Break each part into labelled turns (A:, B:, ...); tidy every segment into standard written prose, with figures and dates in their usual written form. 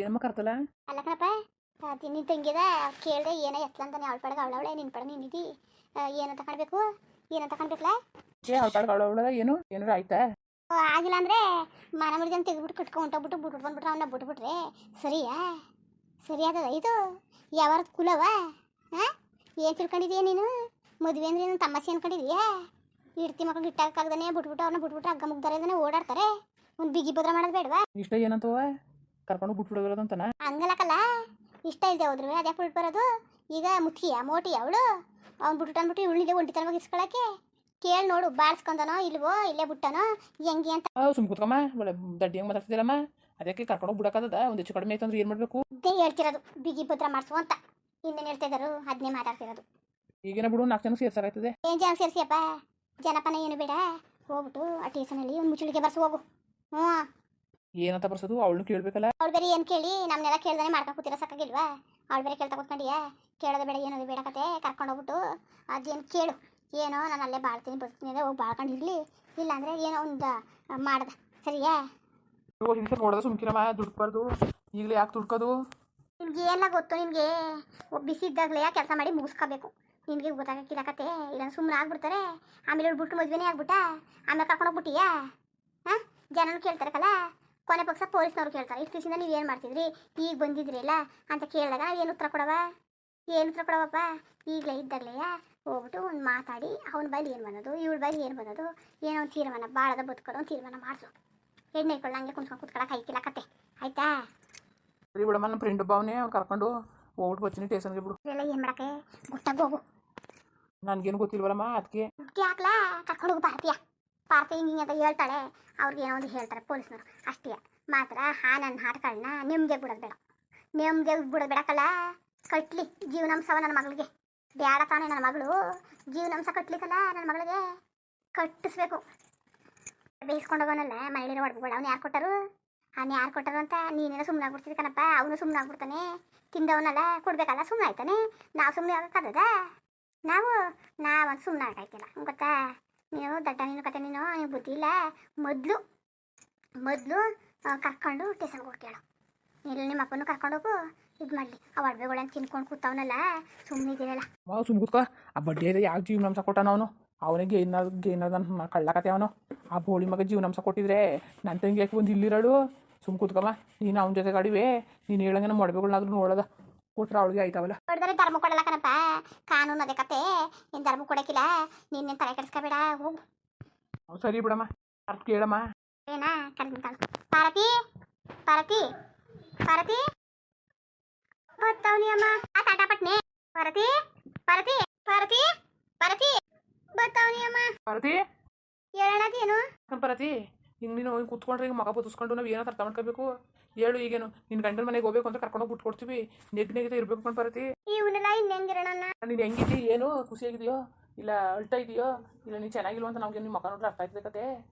A: ಏನಮ್ಮ ಕರ್ತಲ್ಲ.
B: ಅಲ್ಲ ಕಣಪ್ಪ, ನಿನ್ನ ತಂಗಿದ ಕೇಳಿದೆ ಏನೋ ಎತ್ಲ ಅಂತಾನೆ. ಅವಳ ಪಡಗ ಅವಳವಳೆ, ನಿನ್ನ ಪಡ ನಿನ್ನಿದಿ. ಏನು ತಗೊಳ್ಬೇಕು, ಏನು ತಗೊಳ್ಬೇಕಲ್ಲ?
A: ಅವಳ ಪಾಡ್ಗೆ ಅವಳ ಏನು ಏನಾರು ಆಯ್ತಾ?
B: ಆಗಿಲ್ಲ ಅಂದ್ರೆ ಮನ ಮುರಿದನ್ ತೆಗೆದ್ಬಿಟ್ಟು ಕಟ್ಕೊಂಡು ಹೊಂಟೋಗ್ಬಿಟ್ಟು ಬಿಟ್ಬಿಟ್ಟು ಬಂದ್ಬಿಟ್ರೆ ಅವನ್ನ ಬಿಟ್ಬಿಟ್ರೆ ಸರಿಯಾ? ಸರಿಯಾದದ ಇದು? ಯಾವಾರ ಕುಲವ? ಹಾಂ, ಏನು ತಿಳ್ಕೊಂಡಿದೀಯ ನೀನು? ಮದುವೆ ಅಂದ್ರೆ ನೀನು ತಮ್ಮಸಿ ಅನ್ಕೊಂಡಿದೀಯಾ? ಇಡ್ತಿ ಮಕ್ಳು ಇಟ್ಟಾಗದಾನೆ ಬಿಟ್ಬಿಟ್ಟು ಅವ್ರನ್ನ ಬಿಟ್ಬಿಟ್ರೆ ಹಗ್ಗ ಮುಗ್ದಾರೆ ಓಡಾಡ್ತಾರೆ. ಒಂದು ಬಿಗಿ ಭದ್ರ ಮಾಡೋದು ಬೇಡವಾ?
A: ಇಷ್ಟ ಏನಂತವ ಕರ್ಕೊಂಡು ಬಿಟ್ಬಿಡೋದಂತನ?
B: ಹಂಗಲ್ಲಕಲ್ಲ, ಇಷ್ಟ ಇಲ್ಲದೆ ಹೋದ್ರು ಅದ್ಯಾಕೆ ಬಿಟ್ಟು ಬರೋದು? ಈಗ ಮುಖ್ಯ ಮೋಟಿ ಅವಳು, ಅವ್ನು ಬಿಟ್ಬಿಟ್ಟು ಅಂದ್ಬಿಟ್ಟು ಇವಳಿಗೆ ಒಂಟಿತನವಾಗಿ ಇಸ್ಕೊಳಕ್ಕೆ ಕೇಳಿ ನೋಡು. ಬಾಳ್ಸ್ಕೊಂಡನೋ ಇಲ್ವೋ, ಇಲ್ಲೇ ಬಿಟ್ಟನೋ ಹೆಂಗೆ ಅಂತ.
A: ಸುಮ್ ಕೂತ್ಕಮ್ಮ, ಒಳ್ಳೆ ದಡ್ಡಿ ಹೆಂಗೆ ಮಾತಾಡ್ತಿದ್ದೀರಮ್ಮ. ಅದಕ್ಕೆ ಕರ್ಕೊಂಡು ಬಿಡೋಕ್ಕದ ಒಂದು ಹೆಚ್ಚು ಕಡಿಮೆ ಆಯ್ತು ಅಂದ್ರೆ ಏನು ಮಾಡಬೇಕು?
B: ಇದೇ ಹೇಳ್ತಿರೋದು, ಬಿಗಿ ಭದ್ರ ಮಾಡಿಸು ಅಂತ. ಇನ್ನೇನು ಹೇಳ್ತಾ ಇದ್ದಾರು ಅದನ್ನೇ ಮಾತಾಡ್ತಿರೋದು.
A: ಈಗಿನ ಬಿಡು 4 ಜನ ಸೇರ್ಸಾಕಾಯ್ತದೆ.
B: ಏನು ಜನ ಸೇರಿಸಿಯಪ್ಪ, ಜನಪನ ಏನು ಬೇಡ. ಹೋಗ್ಬಿಟ್ಟು ಆ ಟೇಷನಲ್ಲಿ ಒಂದು ಮುಚ್ಚಳಿಗೆ ಬರ್ಸು ಹೋಗು. ಹ್ಞೂ,
A: ಏನಂತ ಬರ್ಸೋದು? ಅವಳನ್ನು ಕೇಳಬೇಕಲ್ಲ.
B: ಅವ್ಳು ಬೇರೆ ಏನು ಕೇಳಿ ನಮ್ಮನ್ನೆಲ್ಲ ಕೇಳ್ದಾನೆ ಮಾಡ್ಕೊಂಡು ಕೂತಿರೋ ಸಾಕಾಗಿಲ್ವಾ? ಅವಳು ಬೇರೆ ಕೇಳ್ತಾ ಕೂತ್ಕೊಂಡಿಯಾ? ಕೇಳೋದು ಬೇಡ ಏನದು ಬೇಡ ಕತೆ. ಕರ್ಕೊಂಡು ಹೋಗ್ಬಿಟ್ಟು ಅದೇನು ಕೇಳು. ಏನೋ ನಾನು ಅಲ್ಲೇ ಬಾಳ್ತೀನಿ ಬರ್ತೀನಿ ಅಂದರೆ ಹೋಗಿ ಬಾಳ್ಕೊಂಡು ಇರಲಿ, ಇಲ್ಲಾಂದರೆ ಏನೋ ಒಂದು ಮಾಡ್ದೆ ಸರಿಯಾ?
A: ಹಿಂಸೆ ನೋಡೋದು ಸುಮ್ಕಿರಮ್ಮ, ದುಡ್ಬಾರ್ದು. ಈಗಲೇ ಯಾಕೆ ದುಡ್ಕೋದು?
B: ನಿಮ್ಗೆ ಏನೆಲ್ಲ ಗೊತ್ತು? ನಿಮಗೆ ಬಿಸಿ ಇದ್ದಾಗಲೇ ಕೆಲಸ ಮಾಡಿ ಮುಗಿಸ್ಕೋಬೇಕು. ನಿಮಗೆ ಗೊತ್ತಾಗಕ್ಕಿಲ್ಲ ಕತೆ. ಇಲ್ಲ ಸುಮ್ಮನೆ ಆಗ್ಬಿಡ್ತಾರೆ. ಆಮೇಲೆ ಬಿಟ್ಟು ಮದುವೆನೇ ಆಗ್ಬಿಟ್ಟ, ಆಮೇಲೆ ಕರ್ಕೊಂಡು ಹೋಗ್ಬಿಟ್ಟಿಯಾ? ಹಾಂ, ಜನನು ಕೇಳ್ತಾರಲ್ಲ, ಕೊನೆ ಪಕ್ಷ ಪೊಲೀಸ್ನವ್ರು ಕೇಳ್ತಾರೆ. ಇಷ್ಟು ದಿವಸದಿಂದ ನೀವು ಏನು ಮಾಡ್ತಿದ್ರಿ, ಈಗ ಬಂದಿದ್ರಿ ಇಲ್ಲ ಅಂತ ಕೇಳಿದಾಗ ನಾವು ಏನು ಉತ್ತರ ಕೊಡವ? ಏನು ಉತ್ತರ ಕೊಡವಪ್ಪ? ಈಗಲೇ ಇದ್ದಾಗಲೇ ಹೋಗ್ಬಿಟ್ಟು ಒಂದು ಮಾತಾಡಿ ಅವನ ಬಾಯಲ್ಲಿ ಏನು ಬಂದದು, ಇವಳ ಬಾಯಲ್ಲಿ ಏನು ಬಂದದು, ಏನೋ ಒಂದು ತೀರ್ಮಾನ, ಬಾಳದ ಬದುಕೋದು ಒಂದು ತೀರ್ಮಾನ ಮಾಡಿಸು. ಎಣ್ಣೆ ಇಟ್ಕೊಳ್ಳ ಹಂಗೆ ಕುಂತ್ಕೊಂಡು ಕೂತ್ಕೊಳ್ಳೋಕೆ ಐಕಿಲ್ಲ ಕತೆ, ಆಯ್ತಾ?
A: ಸರಿ ಬಿಡಮ್ಮ, ನಮ್ಮ ಫ್ರೆಂಡ್ ಒಬ್ಬವನೇ, ಅವ್ನು ಕರ್ಕೊಂಡು ಹೋಗ್ಬಿಟ್ಟು ಬರ್ತೀನಿ ಟೇಷನ್ಗೆ. ಬಿಡು
B: ಎಲ್ಲ ಏನು ಮಾಡೋಕ್ಕೆ ಗೊತ್ತಾಗ ಹೋಗು.
A: ನನಗೇನು ಗೊತ್ತಿಲ್ವಲ್ಲಮ್ಮ, ಅದಕ್ಕೆ
B: ಹಾಕ್ಲಾ ಕರ್ಕೊಂಡು ಹೋಗು. ಪಾರ್ತಿ ಹಿಂಗೆ ಅಂತ ಹೇಳ್ತಾಳೆ. ಅವ್ರಿಗೆ ಏನೋ ಒಂದು ಹೇಳ್ತಾರೆ ಪೊಲೀಸ್ನವರು, ಅಷ್ಟೇ ಮಾತ್ರ. ನನ್ನ ಹಾಟ್ಗಳನ್ನ ನೆಮ್ಮದಿಯಾಗಿ ಬಿಡೋದು ಬೇಡ, ನೆಮ್ಮದಿಯಾಗಿ ಬಿಡೋದು ಬೇಡಕ್ಕಲ್ಲ. ಕಟ್ಲಿ ಜೀವನಾಂಶವ ನನ್ನ ಮಗಳಿಗೆ. ಬೇಡ ತಾನೇ ನನ್ನ ಮಗಳು ಜೀವನಾಂಶ ಕಟ್ಲಿಕ್ಕಲ್ಲ. ನನ್ನ ಮಗಳಿಗೆ ಕಟ್ಟಿಸ್ಬೇಕು. ಬೇಯಿಸ್ಕೊಂಡೋಗೋನಲ್ಲ ಮನೇಲಿರೋ ಹೊಡ್ಬೇಡ. ಅವ್ನು ಯಾರು ಕೊಟ್ಟರು? ಅವ್ನು ಯಾರು ಕೊಟ್ಟರು ಅಂತ ನೀನೇನೋ ಸುಮ್ಮನೆ ಆಗ್ಬಿಡ್ತಿದ್ದೆ ಕಣಪ್ಪ. ಅವನು ಸುಮ್ಮನೆ ಆಗ್ಬಿಡ್ತಾನೆ. ತಿಂದವನಲ್ಲ ಕೊಡ್ಬೇಕಲ್ಲ, ಸುಮ್ಮನೆ ಆಯ್ತಾನೆ. ನಾವು ಸುಮ್ಮನೆ ಆಗಕ್ಕದ? ನಾವಂತ ಸುಮ್ಮನೆ ಆಗಾಯ್ತಿಲ್ಲ ಗೊತ್ತಾ? ನೀನು ದಡ್ಡ, ನೀನು ಕತೆ, ನೀನು ಬುದ್ಧಿ ಇಲ್ಲ. ಮೊದಲು ಕರ್ಕೊಂಡು ಟೇಷನ್ಗೆ ಹೋಗಿ ಕೇಳು. ಇಲ್ಲ ನಿಮ್ಮ ಅಪ್ಪನೂ ಕರ್ಕೊಂಡೋಗು. ಇದು ಮಾಡಲಿ, ಆ ಒಡವೆಗಳನ್ನ ತಿನ್ಕೊಂಡು ಕೂತವನಲ್ಲ, ಸುಮ್ಮನೆ ಇದೀರಲ್ಲ.
A: ಸುಮ್ ಕೂತ್ಕೋ. ಆ ಬಡ್ಡಿ ಇದೆ ಯಾವ ಜೀವನಾಂಶ ಕೊಟ್ಟಾನ ಅವನು? ಅವನಿಗೆ ಗೇನಾದ ಕಳ್ಳಕತೆ ಅವನು. ಆ ಬೋಳಿ ಮಗ ಜೀವನಾಂಶ ಕೊಟ್ಟಿದ್ರೆ ನನ್ನ ತಂಗಿ ಯಾಕೆ ಬಂದು ಇಲ್ಲಿರೋಳು? ಸುಮ್ ಕೂತ್ಕಮ್ಮ. ನೀನು ಅವನ ಜೊತೆ ಗಾಡಿವೆ, ನೀನು ಹೇಳಂಗೆ ನಮ್ಮ ಒಡವೆಗಳನ್ನಾದ್ರೂ ನೋಡೋದ ಕೊಟ್ರೆ ಅವಳಿಗೆ ಆಯ್ತಾವಲ್ಲ.
B: ಹೊಡೆದ್ರೆ ಧರ್ಮ ಕೊಡಲ್ಲ ಕಣಪ್ಪ, ಕಾನೂನು ಅದೇ ಕತೆ. ನೀನು ಧರ್ಮ ಕೊಡೋಕ್ಕಿಲ್ಲ. ನೀನು ತಲೆ ಕೆಡಿಸ್ಕೋಬೇಡ, ಹೋಗು.
A: ಸರಿ ಬಿಡಮ್ಮ, ಅರ್ಥ ಕೇಳಮ್ಮ.
B: ಏನಾ ಕರೆದ ಪಾರತಿ ಪಾರತಿ ಪಾರತಿ ಬತ್ತವನಿ ಅಮ್ಮ. ಆ ತಾಟಾಪಟ್ನೆ ಪಾರತಿ ಪಾರತಿ ಪಾರತಿ ಪಾರತಿ ಬತ್ತವನಿ ಅಮ್ಮ.
A: ಪಾರತಿ
B: ಹೇಳೋಣದೇನು
A: ಪಾರತಿ? ಹಿಂಗೆ ನೀನು ಹೋಗಿ ಕೂತ್ಕೊಂಡ್ರೆ ಈಗ ಮಗ ಬದುಸ್ಕೊಂಡು ನಾವು ಏನೋ ಅರ್ಥ ಮಾಡ್ಕೋಬೇಕು? ಹೇಳು. ಈಗೇನು ನಿನ್ನ ಗಂಡನ ಮನೆಗೆ ಹೋಗ್ಬೇಕು ಅಂತ ಕರ್ಕೊಂಡು ಹೋಗಿ ಬಿಟ್ಕೊಡ್ತೀವಿ. ನೆಗ್ನೆಗಿತ ಇರ್ಬೇಕು ಕಣ್ ಪಾರತಿ.
B: ಇವನ್ನೆಲ್ಲ ಇನ್ನೆಂಗಿರೋಣ?
A: ನೀನು ಹೆಂಗಿದ್ದೀ? ಏನು ಖುಷಿಯಾಗಿದೆಯೋ ಇಲ್ಲ ಅಳ್ತಾ ಇದೆಯೋ ಇಲ್ಲ ನೀನು ಚೆನ್ನಾಗಿಲ್ವ ಅಂತ ನಮ್ಗೆ ನಿಮ್ಮ ಮಕ್ಕ ನೋಡ್ರೆ ಅರ್ಥ ಆಯ್ತದೆ ಕತೆ.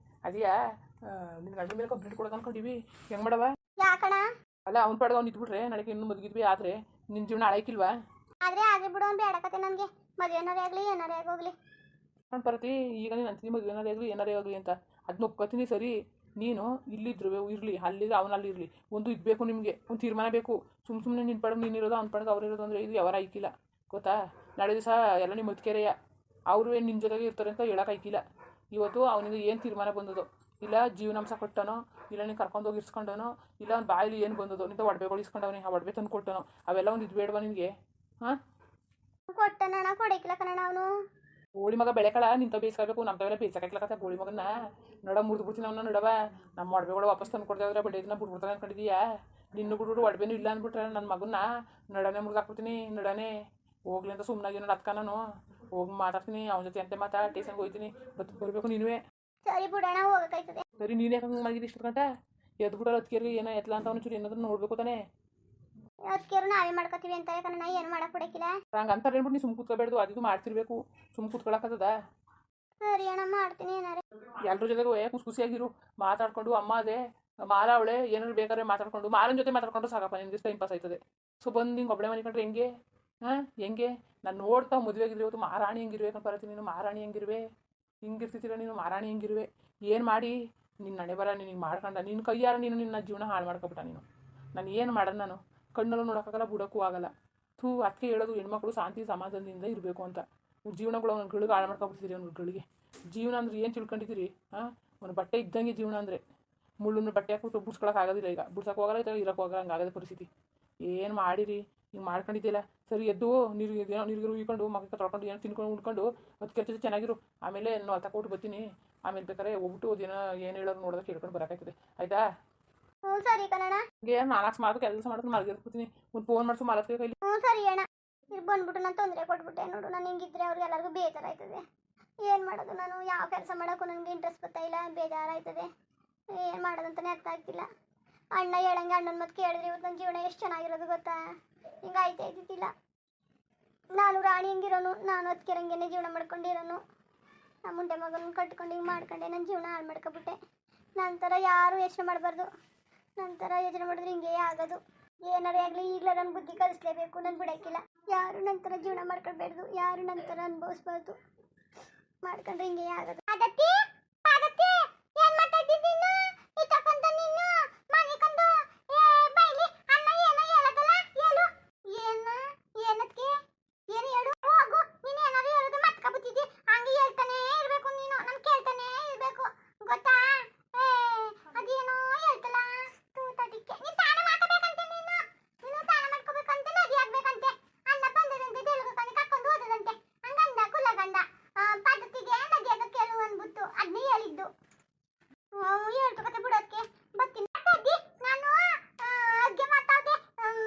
A: ಅದೆಯಾ ನಿನ್ನ ಗಂಡನ ಮೇಲೆ ಕಂಪ್ಲೇಂಟ್ ಕೊಡೋದು ಅನ್ಕೊಂಡಿವಿ. ಹೆಂಗೆ ಮಾಡವ?
B: ಯಾಕಣ?
A: ಅಲ್ಲ ಅವ್ನು ಪಡೆದು ಅವ್ನು ಇದ್ಬಿಟ್ರೆ ನಾಳೆಗೆ ಇನ್ನೂ ಮದುಗಿದ್ವಿ ಆದರೆ ನಿನ್ನ ಜೀವನ ಹಾಳಾಯ್ಕಿಲ್ವಾ?
B: ಆದ್ರೆ ಬಿಡು, ಒಂದು ಬೇಡಕತೆ ನನಗೆ. ಮದುವೆ ಏನಾರೇ ಆಗಲಿ ಏನಾರೇ ಆಗೋಗ್ಲಿ.
A: ನಾನು ಪಾರತಿ, ಈಗ ನೀನು ಅಂತೀನಿ ಮದುವೆ ಏನಾರೇ ಆಗಲಿ ಏನಾರೇ ಆಗಲಿ ಅಂತ, ಅದನ್ನ ಒಪ್ಕೋತೀನಿ. ಸರಿ, ನೀನು ಇಲ್ಲಿದ್ರು ಇರಲಿ, ಅಲ್ಲಿದ್ರೆ ಅವನಲ್ಲಿ ಇರಲಿ, ಒಂದು ಇದ್ಬೇಕು ನಿಮಗೆ, ಒಂದು ತೀರ್ಮಾನ ಬೇಕು. ಸುಮ್ಮನೆ ನಿನ್ನ ಪಡೆದು ನೀನು ಇರೋದು, ಅವ್ನ ಪಡೆದು ಅವ್ರು ಇರೋದು ಅಂದರೆ ಇದು ಯಾವಾರ ಆಯ್ಕಿಲ್ಲ ಗೊತ್ತಾ? ನಾಳೆ ದಿವಸ ಎಲ್ಲ ನಿಮ್ಮ ಮತ್ಕೆರೆಯ ಅವರು ಏನು ನಿನ್ನ ಜೊತೆಗೆ ಇರ್ತಾರೆ ಅಂತ ಹೇಳೋಕ್ಕಾಯ್ಕಿಲ್ಲ. ಇವತ್ತು ಅವನಿಗೆ ಏನು ತೀರ್ಮಾನ ಬಂದದೋ, ಇಲ್ಲ ಜೀವನಾಂಶ ಕೊಟ್ಟನೋ, ಇಲ್ಲ ನೀನು ಕರ್ಕೊಂಡೋಗಿ ಇರ್ಸ್ಕೊಂಡನೋ, ಇಲ್ಲ ಅವ್ನ ಬಾಯಲ್ಲಿ ಏನು ಬಂದದೋ, ನಿಂತ ಒಡವೆಗಳು ಇಸ್ಕೊಂಡವನೇ, ಆ ಒಡವೆ ತಂದು ಕೊಟ್ಟನೋ, ಅವೆಲ್ಲ ಒಂದು ಇದು ಬೇಡವಾ ನಿನಗೆ? ಹಾಂ,
B: ಕೊಟ್ಟನ ಕೊಡಕ್ಕಿಲ್ಲ ಕಣ. ಅವನು
A: ಗೋಳಿ ಮಗ ಬೆಳೆಕಳ ನಿಂತ ಬೇಯಿಸ್ಕೋಬೇಕು. ನಮ್ಮ ತವೆಲ್ಲ ಬೇಯಿಸಕ್ಕಾಗ್ಲಕತ್ತ ಗೋಳಿ ಮಗನ. ನೋಡ ಮುರಿದು ಬಿಡ್ತೀನಿ ಅವನ್ನ. ನೋಡವ ನಮ್ಮ ಒಡವೆಗಳು ವಾಪಸ್ ತಂದು ಕೊಡ್ತಾಯಿದ್ರೆ ಬಡ್ಡಿದನ್ನ ಬಿಟ್ಬಿಡ್ತಾನೆ ಅಂದ್ಕೊಂಡಿದೀಯಾ? ನಿನ್ನ ಬಿಟ್ಬಿಟ್ಟು ಒಡವೆನೂ ಇಲ್ಲ ಅಂದ್ಬಿಟ್ರೆ ನನ್ನ ಮಗನ್ನ ನಡನೆ ಮುರಿದಾಕ್ಬಿಡ್ತೀನಿ. ನಡನೆ ಹೋಗ್ಲಿ ಅಂತ ಸುಮ್ಮನಾಗಿ ನಾನು ಅದಕ್ಕ ನಾನು ಹೋಗಿ ಮಾತಾಡ್ತೀನಿ ಅವನ ಜೊತೆ ಅಂತ ಟೇಷನ್ಗೆ ಹೋಗ್ತೀನಿ. ಬರಬೇಕು ನೀನುವೇ.
B: ಸರಿ ಬಿಡೋಣ, ಹೋಗಕ್ಕಾಯ್ತದೆ.
A: ಸರಿ, ನೀನು ಯಾಕೆ ಹಂಗೆ ಮಾಡಿದ್ದು ಇಷ್ಟು ಗಂಟ? ಎದ್ಬಿಡಲ್ಲ ಅದಕ್ಕೆ ಏನೋ ಎತ್ತಲ ಅಂತ ಅವನು ಚೂರು ಏನಾದ್ರು ನೋಡ್ಬೇಕು ತಾನೆ.
B: ಅದಕ್ಕೆ ನಾವೇ ಮಾಡ್ಕೋತೀವಿ ಅಂತಾರೆ ಕಣ. ಏನು ಮಾಡಕ್ಕೆ ಬಿಡಕ್ಕಿಲ್ಲ.
A: ಹಂಗೆ ಅಂತಾರೆ ಹೇಳ್ಬಿಟ್ಟು ನೀನು ಸುಮ್ಮ ಕೂತ್ಕೋಬೇಡ್ದು. ಅದು ಮಾಡ್ತಿರ್ಬೇಕು. ಸುಮ್ಮ ಕೂತ್ಕೊಳಕ್ಕದ?
B: ಸರಿ ಅಣ್ಣ, ಮಾಡ್ತೀನಿ. ಏನಾರೆ
A: ಎಲ್ಲರ ಜೊತೆಗೆ ಖುಷಿಯಾಗಿರು. ಮಾತಾಡ್ಕೊಂಡು ಅಮ್ಮ ಅದೇ ಮಾಲ ಅವಳೆ ಏನಾದ್ರು ಬೇಕಾದ್ರೆ ಮಾತಾಡ್ಕೊಂಡು ಮಾರನ ಜೊತೆ ಮಾತಾಡ್ಕೊಂಡು ಸಾಕಪ್ಪ, ನಿನ್ಗೆ ಟೈಮ್ ಪಾಸ್ ಆಯ್ತದೆ. ಸೊ ಬಂದು ಹಿಂಗೆ ಒಬ್ಬಳೆ ಮನೆ ಕಂಡ್ರೆ ಹೆಂಗೆ? ಹಾಂ, ಹೆಂಗೆ? ನಾನು ನೋಡ್ತಾ ಮದುವೆಗಿದ್ರೆ ಇವತ್ತು ಮಹಾರಾಣಿ ಹೆಂಗಿರುವೆ ಕಂಪಾರತಿ. ನೀನು ಮಹಾರಾಣಿ ಹೆಂಗಿರುವೆ? ಹಿಂಗಿರ್ತಿದ್ದೀರ ನೀನು ಮಹಾರಾಣಿ ಹೆಂಗಿರುವೆ? ಏನು ಮಾಡಿ ನಿನ್ನ ನಡೆ ಬರ ನಿನಗೆ ಮಾಡ್ಕೊಂಡ ನಿನ್ನ ಕೈಯಾರ ನೀನು ನಿನ್ನ ಜೀವನ ಹಾಳು ಮಾಡ್ಕೊಬಿಟ್ಟ ನೀನು. ನಾನು ಏನು ಮಾಡೋದು ನಾನು ಕಣ್ಣಲ್ಲೂ ನೋಡೋಕ್ಕಾಗಲ್ಲ ಬಿಡೋಕ್ಕೂ ಆಗಲ್ಲ. ಅದಕ್ಕೆ ಹೇಳೋದು ಹೆಣ್ಮಕ್ಳು ಶಾಂತಿ ಸಮಾಧಾನದಿಂದ ಇರಬೇಕು ಅಂತ. ಜೀವನಗಳು ಅವ್ನ ಗಳಿಗೆ ಹಾಳು ಮಾಡ್ಕೊಬಿಡ್ತೀರಿ ಅವ್ನುಗಳಿಗೆ. ಜೀವನ ಅಂದ್ರೆ ಏನು ತಿಳ್ಕೊಂಡಿದ್ದೀರಿ? ಹಾಂ, ಒಂದು ಬಟ್ಟೆ ಇದ್ದಂಗೆ ಜೀವನ ಅಂದರೆ. ಮುಳ್ಳಿನ ಬಟ್ಟೆ ಹಾಕ್ಬಿಟ್ಟು ಬಿಡ್ಸ್ಕೊಳಕ್ಕೆ ಆಗೋದಿಲ್ಲ. ಈಗ ಬಿಡ್ಸೋಕೆ ಹೋಗಲ್ಲ, ಈ ಥರ ಇರೋಕೆ ಹೋಗಲ್ಲ, ಹಂಗಾಗದ ಪರಿಸ್ಥಿತಿ. ಏನು ಮಾಡಿರಿ ಹಿಂಗೆ ಮಾಡ್ಕೊಂಡಿದ್ದಿಲ್ಲ ಸರಿ. ಎದ್ದು ನೀರು ಉಯ್ಕೊಂಡು ಮಕ್ಕ ತೊಳ್ಕೊಂಡು ಏನೋ ತಿನ್ಕೊಂಡು ಉಣ್ಕೊಂಡು ಅದು ಕೆಲಸ ಚೆನ್ನಾಗಿರು. ಆಮೇಲೆ ನಾನು ತಗೊಟ್ಟು ಬರ್ತೀನಿ. ಆಮೇಲೆ ಬೇಕಾದ್ರೆ ಹೋಗ್ಬಿಟ್ಟು ಅದೇನೋ ಏನು ಹೇಳೋರು ನೋಡೋದಕ್ಕೆ ಕೇಳ್ಕೊಂಡು ಬರೋಕ್ಕಾಗ್ತದೆ. ಆಯಿತಾ?
B: ಹ್ಞೂ ಸರಿ ಕಣಣ್ಣ.
A: ಹಂಗೆ ನಾಲ್ಕು ಮಾಡೋದು ಕೆಲಸ ಮಾಡೋದು ಮಲಗಿರ್ತೀನಿ. ಒಂದು ಫೋನ್ ಮಾಡಿಸು ಮಲಗ್ತೀವಿ ಕೈಲಿ.
B: ಹ್ಞೂ ಸರಿ ಅಣ್ಣ. ಇಲ್ಲಿ ಬಂದ್ಬಿಟ್ಟು ನಾನು ತೊಂದರೆ ಕೊಟ್ಬಿಟ್ಟೆ ನೋಡು. ನಾನು ಹಿಂಗಿದ್ರೆ ಅವ್ರಿಗೆ ಎಲ್ಲರಿಗೂ ಬೇಜಾರಾಯ್ತದೆ. ಏನು ಮಾಡೋದು ನಾನು? ಯಾವ ಕೆಲಸ ಮಾಡೋಕ್ಕೂ ನನಗೆ ಇಂಟ್ರೆಸ್ಟ್ ಬರ್ತಾ ಇಲ್ಲ, ಬೇಜಾರಾಯ್ತದೆ. ಏನು ಮಾಡೋದಂತಲೇ ಅರ್ಥ ಆಗ್ತಿಲ್ಲ. ಅಣ್ಣ ಹೇಳಂಗೆ ಅಣ್ಣನ ಮತ್ತೆ ಕೇಳಿದ್ರೆ ಇವತ್ತು ನನ್ನ ಜೀವನ ಎಷ್ಟು ಚೆನ್ನಾಗಿರೋದು ಗೊತ್ತಾ? ಹಿಂಗೆ ಆಯ್ತಾಯ್ತಿಲ್ಲ. ನಾನು ರಾಣಿ ಹೆಂಗಿರೋನು, ನಾನು ಅದಕ್ಕಿರಂಗೆ ಜೀವನ ಮಾಡ್ಕೊಂಡಿರೋನು. ನಮ್ಮ ಮುಂಡೆ ಮಗನ ಕಟ್ಕೊಂಡು ಹಿಂಗೆ ಮಾಡ್ಕೊಂಡೆ ನನ್ನ ಜೀವನ ಹಾಳು ಮಾಡ್ಕೊಬಿಟ್ಟೆ. ನಂತರ ಯಾರು ಯೋಚನೆ ಮಾಡಬಾರ್ದು. ನಂತರ ಯೋಚನೆ ಮಾಡಿದ್ರೆ ಹಿಂಗೆ ಆಗೋದು. ಏನಾರೇ ಆಗಲಿ ಈಗಲೇ ನನ್ನ ಬುದ್ಧಿ ಕಲಿಸ್ಲೇಬೇಕು. ನಾನು ಬಿಡೋಕ್ಕಿಲ್ಲ. ಯಾರು ನಂತರ ಜೀವನ ಮಾಡ್ಕೊಳ್ಬಾರ್ದು, ಯಾರು ನಂತರ ಅನುಭವಿಸ್ಬಾರ್ದು. ಮಾಡ್ಕೊಂಡ್ರೆ ಹಿಂಗೆ ಆಗೋದು. ಅದಕ್ಕೆ ಏನು ಮಾತಾಡ್ತಿದ್ದೀನಿ ನೀನು? ಇತ್ತಕ್ಕಂತ ನೀನು ಮನೆಗೊಂದು ಬೈಲಿ ಅಣ್ಣ ಏನೋ ಹೇಳೋದಲ್ಲ ಹೇಳು. ಏನಕ್ಕೆ ಏನು ಹೇಳು? ಹೋಗು. ನೀನು ಏನಾದ್ರು ಹೇಳೋದು ಮತ್ಕೊಬಿಟ್ಟಿದ್ದಿ. ಹಂಗೆ ಹೇಳ್ತಾನೆ ಇರಬೇಕು ನೀನು. ನಾನು ಕೇಳ್ತಾನೆ ಇರಬೇಕು ಗೊತ್ತಾ? ಅದೇನೋ ಹೇಳ್ತಲ್ಲ ತೂತಟಿಕ್ಕೆ. ನೀನು ಸ್ನಾನ ಮಾಡ್ಕೋಬೇಕಂತೆ. ನೀನು ಸ್ನಾನ ಮಾಡ್ಕೋಬೇಕಂತೆ, ನದಿ ಆಗ್ಬೇಕಂತೆ. ಅಣ್ಣ ಬಂದದಂತೆ ತೆಲುಗುಕಂದು ಕರ್ಕೊಂಡು ಹೋದದಂತೆ. ಹಂಗಂದ ಕುಲಗಂಡ ಪದ್ಧತಿಗೆ ನದಿ ಆಗಕ್ಕೆ ಕೇಳು ಅಂದ್ಬಿಟ್ಟು ಅದನ್ನೇ ಹೇಳಿದ್ದು. ಹೇಳ್ತು ಕತೆ ಬಿಡೋದಕ್ಕೆ ಬರ್ತೀನಿ. ನಾನು ಅಗ್ಗೆ ಮಾತಾಡ್ದೆ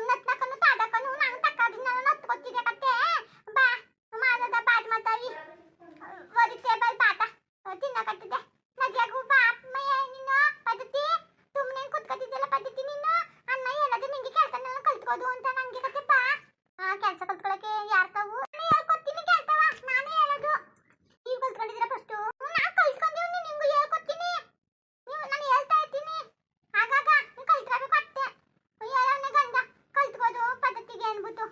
B: ನತ್ನಕನು ತಾಡಕನು ನಾನು ತಕ್ಕಾದಿ ನಾನು ನತ್ಕೊತಿದ್ದೆ ಕತೆ. ಬಾ ಮಾದದ ಬಾದ್ ಮಾತಾಡಿ ಒಂದು ಟೇಬಲ್ ಪಾತ ತಿನ್ನಕತ್ತಿದ್ದೆ. ನದಿಯಾಗು ಬಾ ನೀನು ಪದ್ಧತಿ ಸುಮ್ಮನೆ ಕುತ್ಕೊತಿದ್ದೆಲ್ಲ ಪದ್ಧತಿ. ನೀನು ಅಣ್ಣ ಹೇಳೋದು ನಿಂಗೆ ಕೇಳ್ತಾನೆ ಕಲ್ತ್ಕೋದು ಅಂತ ನನಗೆ ಕತೆ. ಬಾ ಕೆಲಸ ಕಲ್ತ್ಕೊಳಕ್ಕೆ ಯಾರು ತಾವು ಹೇಳ್ಕೊಡ್ತೀನಿ ಕೇಳ್ತಾವ. ನಾನೇ ಹೇಳೋದು. ನೀವು ಕಲ್ತ್ಕೊಂಡಿದ್ದೀರಾ ಫಸ್ಟು? ನಾನು ಕಲ್ತ್ಕೊಂಡಿವ್ನಿ, ನಿಂಗೂ ಹೇಳ್ಕೊಡ್ತೀನಿ. ನಾನು ಹೇಳ್ತಾ ಇರ್ತೀನಿ ಆಗಾಗ. ನೀವು ಕಲ್ತ್ಕೋಬೇಕು ಅಷ್ಟೇ. ಯಾರನ್ನ ಗಂಡ ಕಲ್ತ್ಕೋದು ಪದ್ಧತಿಗೆ ಅನ್ಬಿಟ್ಟು.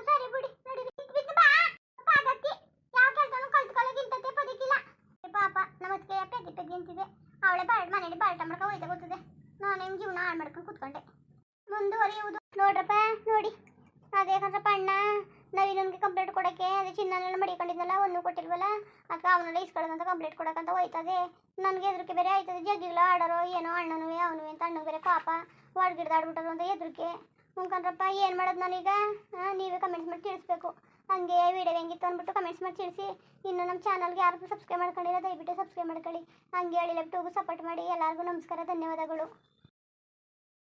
B: ಸರಿ ಬಿಡಿ ನಡೀರಿ. ಬಿಟ್ಟು ಬಾ ಪದ್ಧತಿ. ಯಾವ ಕೆಲಸನೂ ಕಲ್ತ್ಕೊಳ್ಳೋಗಿಂತತೆ ಬದುಕಿಲ್ಲ. ಪಾಪ ನಮ್ಮದಕ್ಕೆ ಪೆದ್ದಿ ಅಂತಿದೆ. ಅವಳೆ ಮನೇಲಿ ಬಾಳ್ಟ ಮಾಡ್ಕೊಂಡು ಹೋಯ್ತಾ ಗೊತ್ತದೆ. ನಾನು ಹೆಂಗೆ ಜೀವನ ಹಾಳು ಮಾಡ್ಕೊಂಡು ಕೂತ್ಕೊಂಡೆ. ಮುಂದುವರಿಯುವುದು ನೋಡ್ರಪ್ಪ. ನೋಡಿ ಅದೇ ಕಣ್ರಪ್ಪ ಅಣ್ಣ ನವೀನನ್ಗೆ ಕಂಪ್ಲೇಂಟ್ ಕೊಡೋಕ್ಕೆ ಅದೇ ಚಿನ್ನನೆಲ್ಲ ಮಡಿಕೊಂಡಿದ್ನಲ್ಲ, ಒಂದು ಕೊಟ್ಟಿಲ್ವಲ್ಲ, ಅದಕ್ಕೆ ಅವನೆಲ್ಲ ಇಸ್ಕೊಳ್ಳೋದಂತ ಕಂಪ್ಲೇಂಟ್ ಕೊಡೋಕ್ಕಂತ ಹೋಯ್ತದೆ. ನನಗೆ ಹೆದರಿಕೆ ಬೇರೆ ಆಯ್ತದೆ. ಜಗ್ಗಿಲ್ಲ ಆಡೋರು ಏನೋ ಅಣ್ಣನೂ ಅವನು ಅಂತ. ಅಣ್ಣಗೆ ಬೇರೆ ಪಾಪ ಹೊಡ್ಗಿಡ್ದಾಡ್ಬಿಟ್ಟರು ಅಂತ ಹೆದರಿಕೆ. ಕಣ್ರಪ್ಪ ಏನು ಮಾಡೋದು ನಾನೀಗ? ನೀವೇ ಕಮೆಂಟ್ಸ್ ಮಾಡಿ ತಿಳಿಸ್ಬೇಕು. ಹಂಗೆ ವಿಡಿಯೋ ಹೆಂಗಿತ್ತು ಅಂದ್ಬಿಟ್ಟು ಕಮೆಂಟ್ಸ್ ಮಾಡಿ ತಿಳಿಸಿ. ಇನ್ನು ನಮ್ಮ ಚಾನಲ್ಗೆ ಯಾರು ಸಬ್ಸ್ಕ್ರೈಬ್ ಮಾಡ್ಕೊಂಡಿಲ್ಲ ದಯವಿಟ್ಟು ಸಬ್ಸ್ಕ್ರೈಬ್ ಮಾಡ್ಕೊಳ್ಳಿ. ಹಂಗೆ ಹೇಳಿ ಲೆಫ್ಟೋಗು ಸಪೋರ್ಟ್ ಮಾಡಿ. ಎಲ್ಲರಿಗೂ ನಮಸ್ಕಾರ, ಧನ್ಯವಾದಗಳು.